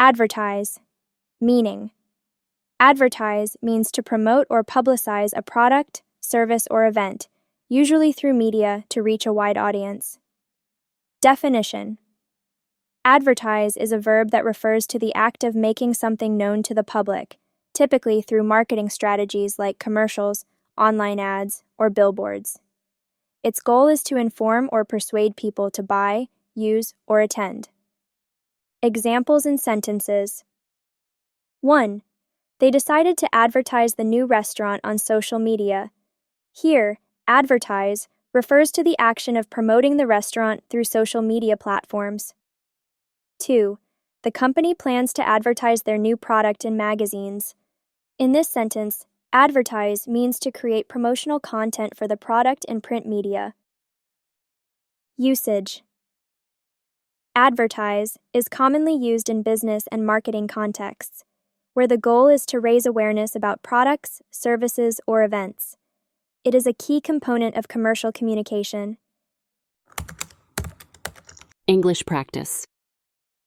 Advertise. Meaning. Advertise means to promote or publicize a product, service, or event, usually through media to reach a wide audience. Definition. Advertise is a verb that refers to the act of making something known to the public, typically through marketing strategies like commercials, online ads, or billboards. Its goal is to inform or persuade people to buy, use, or attend. Examples and sentences. 1. They decided to advertise the new restaurant on social media. Here, advertise refers to the action of promoting the restaurant through social media platforms. 2. The company plans to advertise their new product in magazines. In this sentence, advertise means to create promotional content for the product in print media. Usage. Advertise is commonly used in business and marketing contexts, where the goal is to raise awareness about products, services, or events. It is a key component of commercial communication. English practice.